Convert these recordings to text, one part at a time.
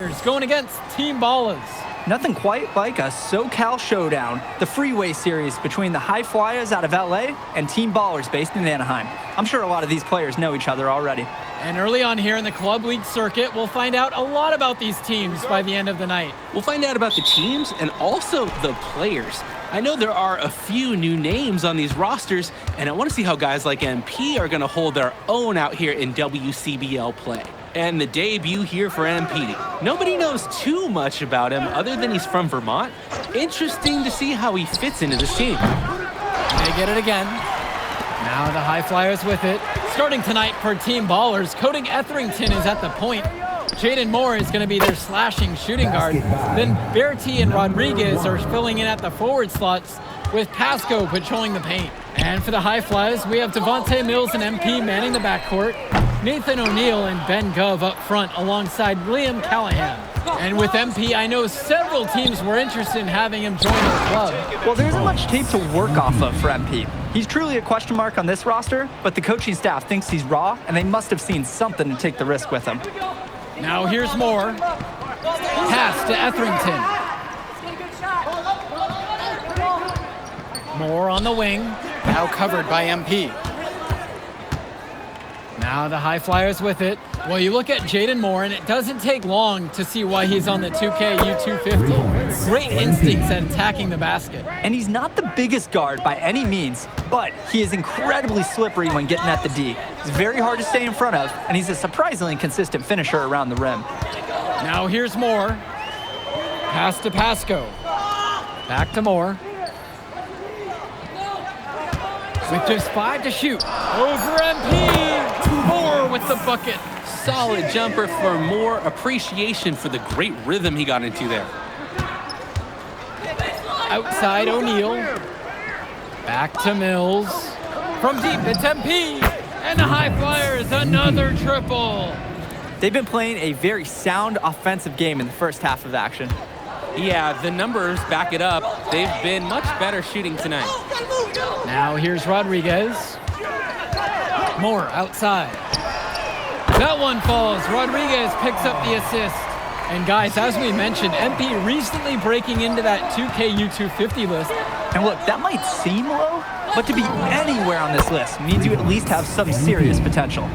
Going against Team Ballers. Nothing quite like a SoCal showdown, the freeway series between the High Flyers out of LA and Team Ballers based in Anaheim. I'm sure a lot of these players know each other already. And early on here in the Club League circuit, we'll find out a lot about these teams by the end of the night. We'll find out about the teams and also the players. I know there are a few new names on these rosters, and I want to see how guys like MP are going to hold their own out here in WCBL play. And the debut here for MP. Nobody knows too much about him other than he's from Vermont. Interesting to see how he fits into this team. They get it again. Now the High Flyers with it. Starting tonight for Team Ballers, Cody Etherington is at the point. Jaden Moore is going to be their slashing shooting guard. Then Bertie and Rodriguez are filling in at the forward slots with Pasco patrolling the paint. And for the High Flyers, we have Devontae Mills and MP manning the backcourt. Nathan O'Neill and Ben Gove up front alongside Liam Callahan. And with MP, I know several teams were interested in having him join their club. Well, there isn't much tape to work off of for MP. He's truly a question mark on this roster, but the coaching staff thinks he's raw, and they must have seen something to take the risk with him. Now here's Moore. Pass to Etherington. Moore on the wing. Now covered by MP. Now the High Flyers with it. Well, you look at Jaden Moore, and it doesn't take long to see why he's on the 2K U250. Great instincts at attacking the basket. And he's not the biggest guard by any means, but he is incredibly slippery when getting at the D. He's very hard to stay in front of, and he's a surprisingly consistent finisher around the rim. Now here's Moore. Pass to Pasco. Back to Moore. With just 5 to shoot. Over MP. Moore with the bucket. Solid jumper for more appreciation for the great rhythm he got into there. Outside O'Neill. Back to Mills. From deep, it's MP. And the High Flyers, another triple. They've been playing a very sound offensive game in the first half of action. Yeah, the numbers back it up. They've been much better shooting tonight. Now here's Rodriguez. Moore outside. That one falls. Rodriguez picks up the assist. And guys, as we mentioned, MP recently breaking into that 2K U250 list. And look, that might seem low, but to be anywhere on this list means you at least have some serious potential.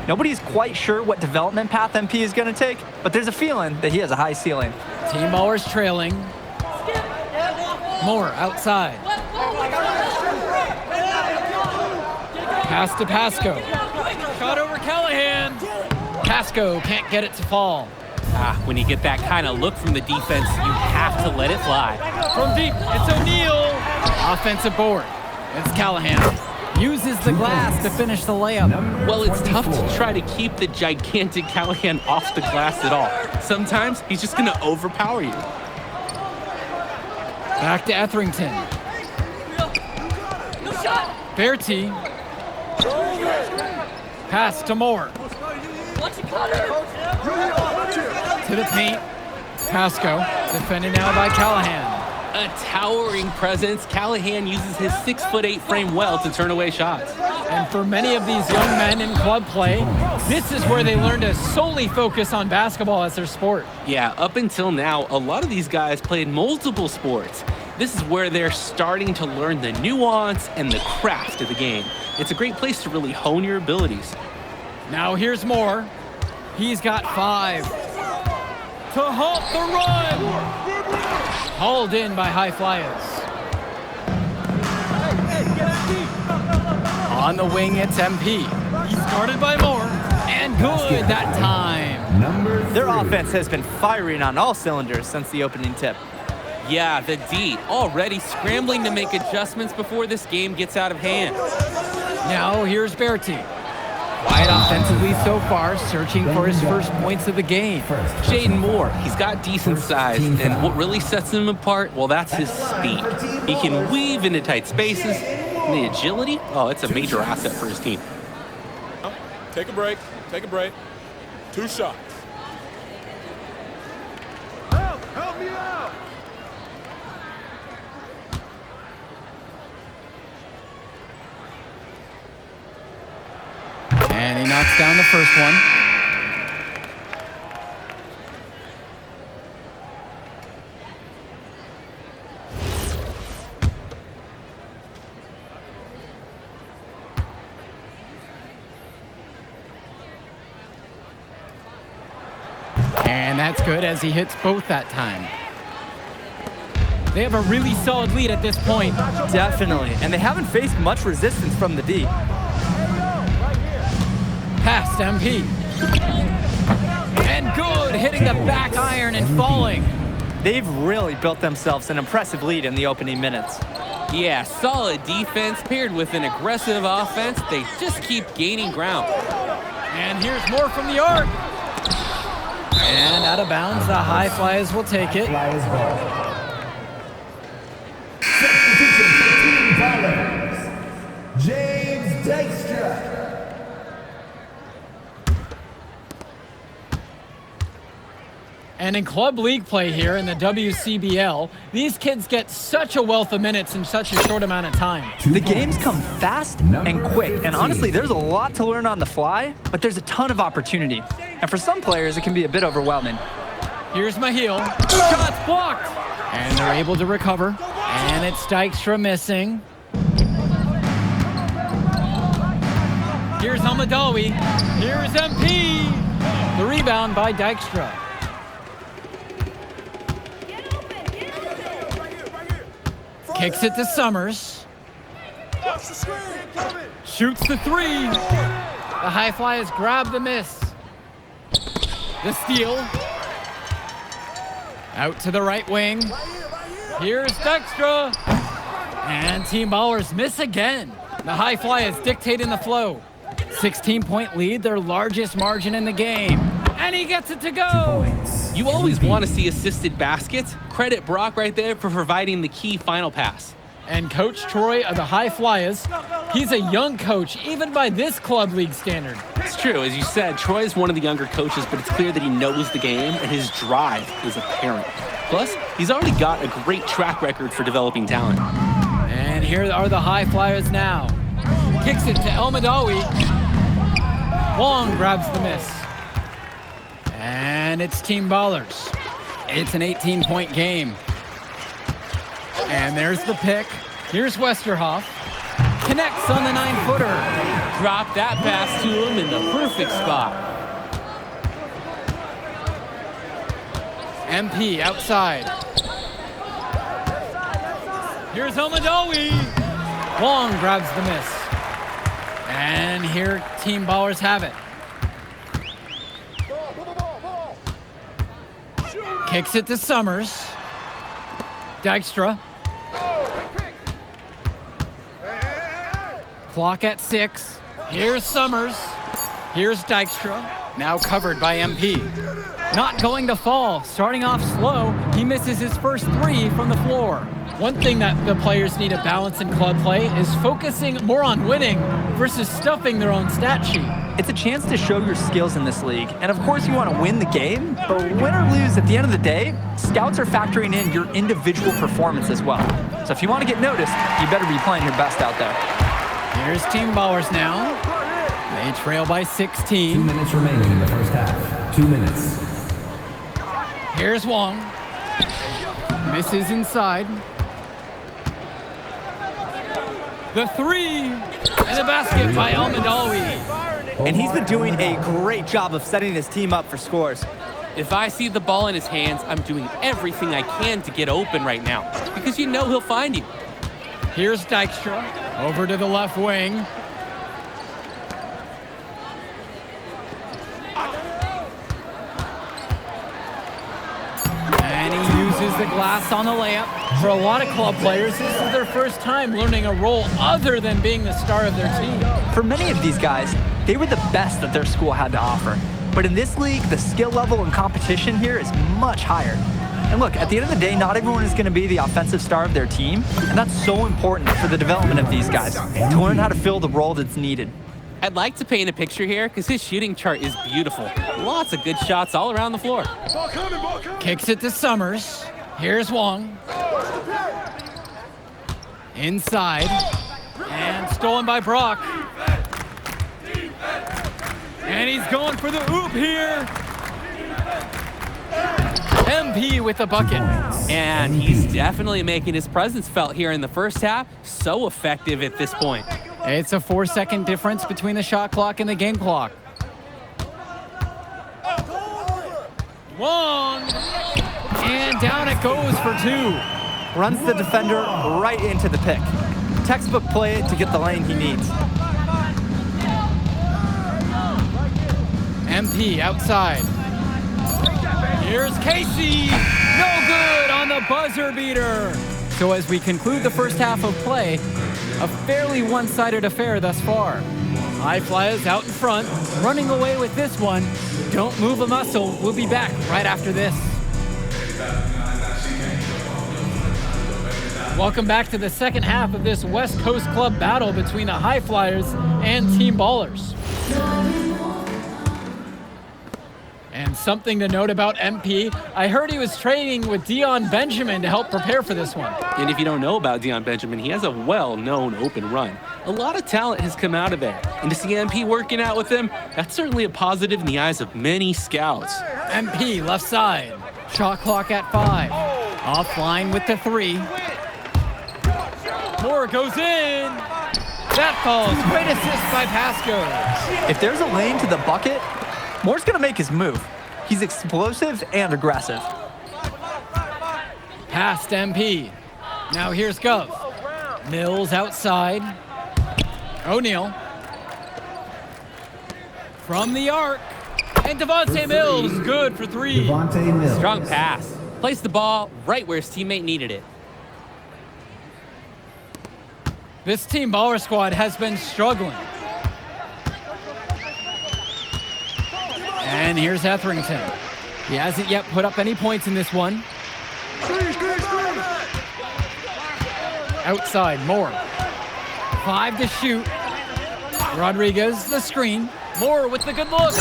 Nobody's quite sure what development path MP is going to take, but there's a feeling that he has a high ceiling. Team Ballers trailing. Moore outside. Pass to Pasco. Shot over Callahan. Pasco can't get it to fall. When you get that kind of look from the defense, you have to let it fly. From deep, it's O'Neill. Offensive board. It's Callahan. Uses the glass to finish the layup. Well, it's tough to try to keep the gigantic Callahan off the glass at all. Sometimes he's just going to overpower you. Back to Etherington. Bertie. Pass to Moore. To the paint. Pasco. Defended now by Callahan. A towering presence. Callahan uses his 6'8" frame well to turn away shots. And for many of these young men in club play, this is where they learn to solely focus on basketball as their sport. Yeah, up until now, a lot of these guys played multiple sports. This is where they're starting to learn the nuance and the craft of the game. It's a great place to really hone your abilities. Now here's Moore. He's got 5. To halt the run! Hauled in by High Flyers. On the wing, it's MP. He's guarded by Moore. And good that time. Their offense has been firing on all cylinders since the opening tip. Yeah, the D already scrambling to make adjustments before this game gets out of hand. Now here's Bertie. Quiet offensively so far, searching for his first points of the game. Jaden Moore, he's got decent size, and what really sets him apart, well, that's his speed. He can weave into tight spaces, and the agility, oh, it's a major asset for his team. Take a break, 2 shots. Help me out! And he knocks down the first one. And that's good as he hits both that time. They have a really solid lead at this point. Definitely, and they haven't faced much resistance from the D. Past MP. And good, hitting the back iron and falling. They've really built themselves an impressive lead in the opening minutes. Yeah, solid defense paired with an aggressive offense. They just keep gaining ground. And here's more from the arc. And out of bounds, the High Flyers will take it. James Dykstra. And in club league play here in the WCBL, these kids get such a wealth of minutes in such a short amount of time. The games come fast and quick, and honestly, there's a lot to learn on the fly, but there's a ton of opportunity. And for some players, it can be a bit overwhelming. Here's Mahil. Shot's blocked. And they're able to recover. And it's Dykstra missing. Here's Almadawi. Here's MP. The rebound by Dykstra. Kicks it to Summers. Shoots the three. The High Flyers grab the miss. The steal. Out to the right wing. Here's Dykstra. And Team Ballers miss again. The High Flyers dictating the flow. 16-point lead, their largest margin in the game. And he gets it to go. You always want to see assisted baskets. Credit Brock right there for providing the key final pass. And Coach Troy of the High Flyers, he's a young coach, even by this club league standard. It's true, as you said, Troy is one of the younger coaches, but it's clear that he knows the game and his drive is apparent. Plus, he's already got a great track record for developing talent. And here are the High Flyers now. Kicks it to El Madawi. Wong grabs the miss. And it's Team Ballers. It's an 18-point game. And there's the pick. Here's Westerhoff. Connects on the 9-footer. Drop that pass to him in the perfect spot. MP outside. Here's Almadawi. Wong grabs the miss. And here Team Ballers have it. Kicks it to Summers. Dykstra. Clock at 6. Here's Summers. Here's Dykstra. Now covered by MP. Not going to fall. Starting off slow, he misses his first 3 from the floor. One thing that the players need to balance in club play is focusing more on winning versus stuffing their own stat sheet. It's a chance to show your skills in this league. And of course you want to win the game, but win or lose, at the end of the day, scouts are factoring in your individual performance as well. So if you want to get noticed, you better be playing your best out there. Here's Team Ballers now. They trail by 16. 2 minutes remaining in the first half. 2 minutes. Here's Wong. Misses inside. The 3. And the basket by Almadawi. And he's been doing a great job of setting his team up for scores. If I see the ball in his hands, I'm doing everything I can to get open right now because you know he'll find you. Here's Dykstra. Over to the left wing. And he uses the glass on the layup. For a lot of club players, this is their first time learning a role other than being the star of their team. For many of these guys, they were the best that their school had to offer. But in this league, the skill level and competition here is much higher. And look, at the end of the day, not everyone is going to be the offensive star of their team, and that's so important for the development of these guys, to learn how to fill the role that's needed. I'd like to paint a picture here because his shooting chart is beautiful. Lots of good shots all around the floor. Kicks it to Summers. Here's Wong. Inside. And stolen by Brock. And he's going for the oop here. MP with the bucket. And he's definitely making his presence felt here in the first half. So effective at this point. It's a 4-second difference between the shot clock and the game clock. Long. And down it goes for 2. Runs the defender right into the pick. Textbook play to get the lane he needs. MP outside. Here's Casey. No good on the buzzer beater. So as we conclude the first half of play, a fairly one-sided affair thus far. High Flyers out in front, running away with this one. Don't move a muscle. We'll be back right after this. Welcome back to the second half of this West Coast Club battle between the High Flyers and Team Ballers. And something to note about MP, I heard he was training with Dion Benjamin to help prepare for this one. And if you don't know about Dion Benjamin, he has a well-known open run. A lot of talent has come out of there. And to see MP working out with him, that's certainly a positive in the eyes of many scouts. MP left side. Shot clock at 5. Offline with the 3. Moore goes in. That falls. Great assist by Pasco. If there's a lane to the bucket, Moore's going to make his move. He's explosive and aggressive. Past MP. Now here's Gov. Mills outside. O'Neal. From the arc. And Devontae Mills, good for 3. Devontae Mills. Strong pass. Placed the ball right where his teammate needed it. This Team Baller squad has been struggling. And here's Etherington. He hasn't yet put up any points in this one. Outside, Moore. 5 to shoot. Rodriguez, the screen. Moore with the good look.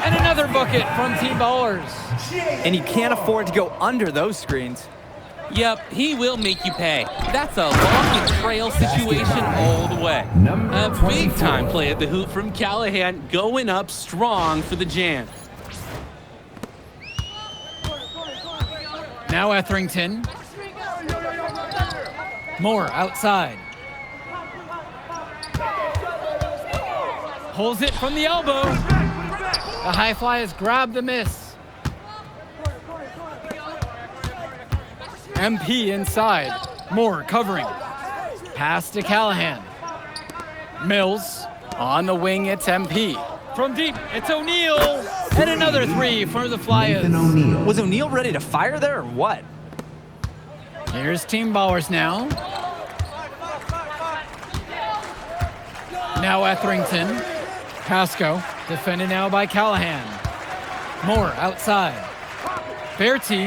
And another bucket from Team Ballers. And you can't afford to go under those screens. Yep, he will make you pay. That's a long trail situation all the way. A big-time play at the hoop from Callahan, going up strong for the jam. Now Etherington. Moore outside. Pulls it from the elbow. The High Flyers grab the miss. MP inside. Moore covering. Pass to Callahan. Mills. On the wing, it's MP. From deep, it's O'Neal. And another 3 for the Flyers. Was O'Neal ready to fire there or what? Here's Team Ballers now. Now Etherington. Pasco, defended now by Callahan. Moore outside. Berti.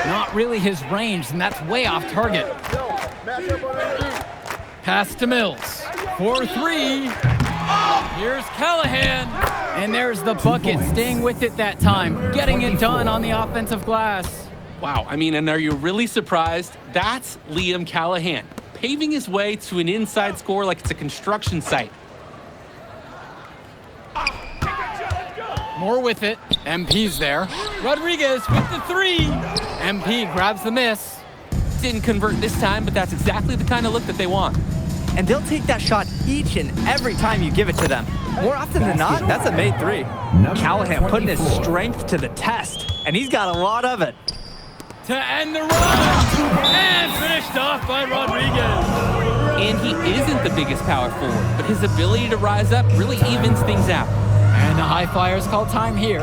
Not really his range, and that's way off target. Pass to Mills. 4-3. Here's Callahan. And there's the bucket, staying with it that time. Getting it done on the offensive glass. Wow, I mean, and are you really surprised? That's Liam Callahan, paving his way to an inside score like it's a construction site. Moore with it. MP's there. Rodriguez with the 3. MP grabs the miss. Didn't convert this time, but that's exactly the kind of look that they want. And they'll take that shot each and every time you give it to them. More often than not, that's a made 3. Callahan putting his strength to the test, and he's got a lot of it. To end the run. And finished off by Rodriguez. And he isn't the biggest power forward, but his ability to rise up really evens things out. And the High Flyers call time here.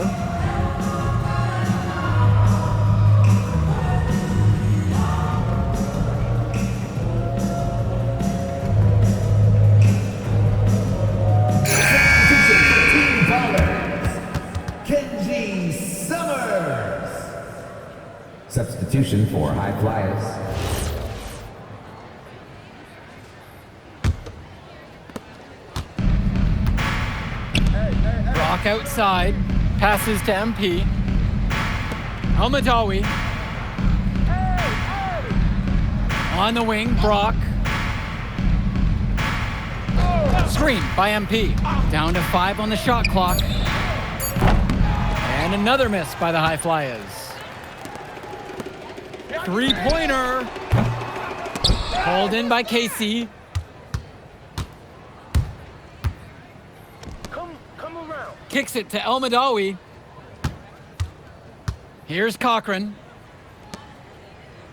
Substitution for High Flyers. Brock outside. Passes to MP. Almadawi. On the wing, Brock. Screen by MP. Down to 5 on the shot clock. And another miss by the High Flyers. 3-pointer. Called in by Casey. Kicks it to El Madawi. Here's Cochran.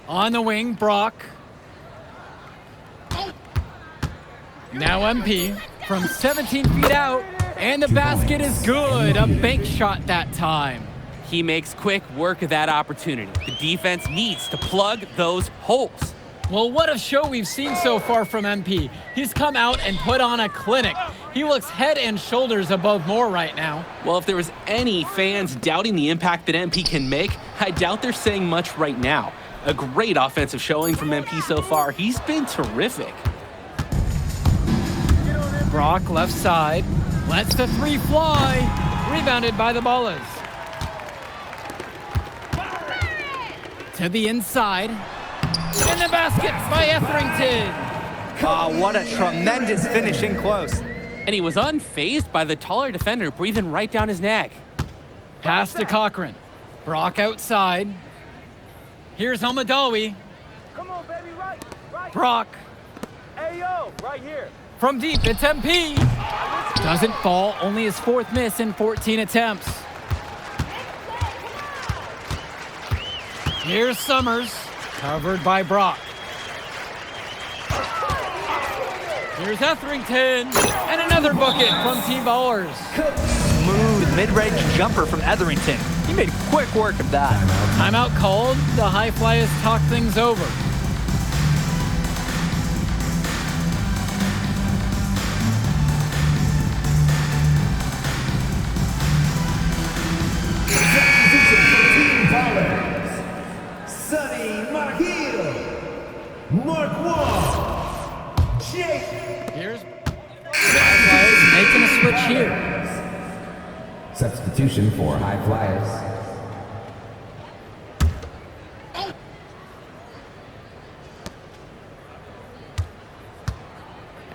On the wing, Brock. Now MP from 17 feet out, and the basket is good. A bank shot that time. He makes quick work of that opportunity. The defense needs to plug those holes. Well, what a show we've seen so far from MP. He's come out and put on a clinic. He looks head and shoulders above Moore right now. Well, if there was any fans doubting the impact that MP can make, I doubt they're saying much right now. A great offensive showing from MP so far. He's been terrific. Brock left side, lets the three fly. Rebounded by the Ballas. To the inside. And the basket by Etherington. Oh, what a tremendous finish in close. And he was unfazed by the taller defender breathing right down his neck. Pass to Cochran. Brock outside. Here's Almadawi. Come on, baby, right. Brock. Hey, yo, right here. From deep, it's MP. Doesn't fall, only his fourth miss in 14 attempts. Here's Summers, covered by Brock. Here's Etherington, and another bucket from Team Ballers. Smooth mid-range jumper from Etherington. He made quick work of that. Timeout called, the High Flyers talk things over. Sonny Marhill, Mark Wall, Jake. Here's High Flyers making a switch here. Substitution for High Flyers.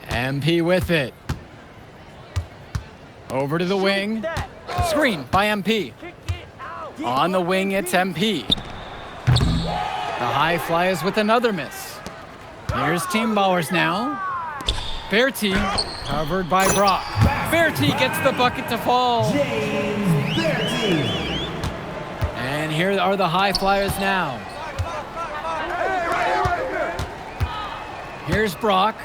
MP with it. Over to the wing. Screen by MP. On the wing, it's MP. The High Flyers with another miss. Here's Team Ballers now. Bertie, covered by Brock. Bertie gets the bucket to fall. James Bertie. And here are the High Flyers now. Here's Brock.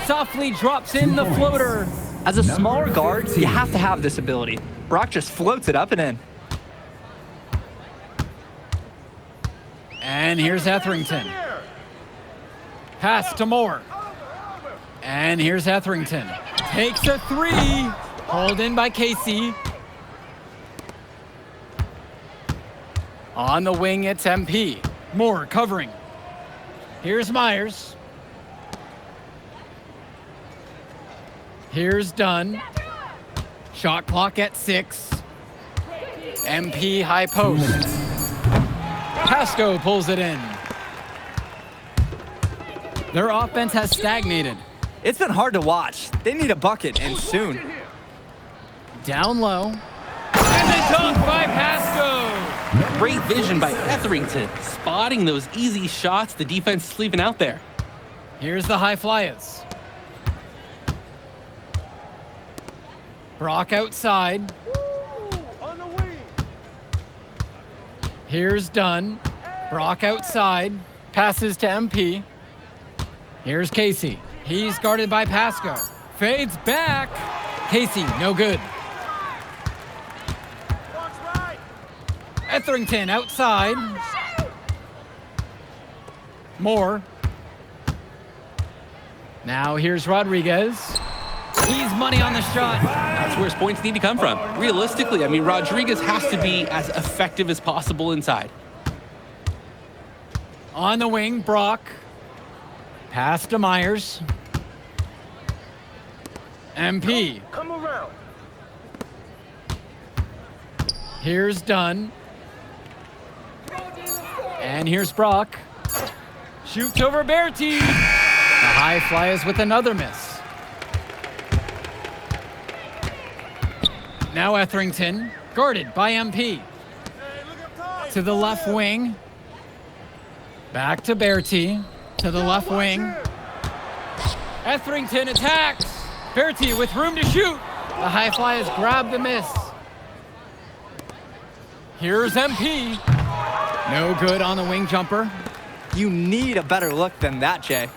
Softly drops in the floater. As a smaller guard, you have to have this ability. Brock just floats it up and in. And here's Etherington. Pass to Moore. And here's Etherington. Takes a three. Hauled in by Casey. On the wing, it's MP. Moore covering. Here's Myers. Here's Dunn. Shot clock at 6. MP high post. Pasco pulls it in. Their offense has stagnated. It's been hard to watch. They need a bucket, and soon. Down low. And the dunk by Pasco. Great vision by Etherington, spotting those easy shots the defense is leaving out there. Here's the High Flyers. Brock outside. On the wing. Here's Dunn. Brock outside. Passes to MP. Here's Casey. He's guarded by Pasco. Fades back. Casey, no good. Etherington outside. Moore. Now here's Rodriguez. He's money on the shot. That's where his points need to come from. Realistically, I mean, Rodriguez has to be as effective as possible inside. On the wing, Brock. Pass to Myers. MP. Come around. Here's Dunn. And here's Brock. Shoots over Bertie. The High Flyers with another miss. Now Etherington, guarded by MP. To the left wing. Back to Bertie. To the left wing. Etherington attacks. Bertie with room to shoot. The High Flyers grab the miss. Here's MP. No good on the wing jumper. You need a better look than that, Jay.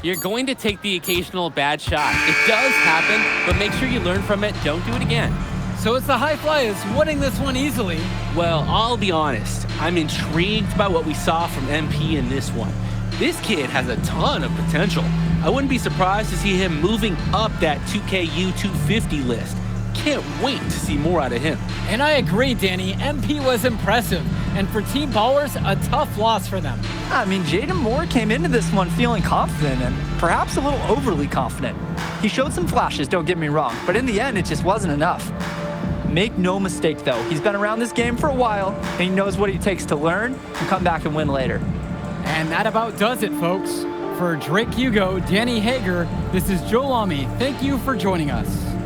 You're going to take the occasional bad shot. It does happen, but make sure you learn from it. Don't do it again. So it's the High Flyers winning this one easily. Well, I'll be honest. I'm intrigued by what we saw from MP in this one. This kid has a ton of potential. I wouldn't be surprised to see him moving up that 2KU 250 list. Can't wait to see more out of him. And I agree, Danny. MP was impressive. And for Team Ballers, a tough loss for them. I mean, Jaden Moore came into this one feeling confident and perhaps a little overly confident. He showed some flashes, don't get me wrong, but in the end, it just wasn't enough. Make no mistake, though, he's been around this game for a while, and he knows what it takes to learn and come back and win later. And that about does it, folks. For Drake Hugo, Danny Hager, this is Joe Lamy. Thank you for joining us.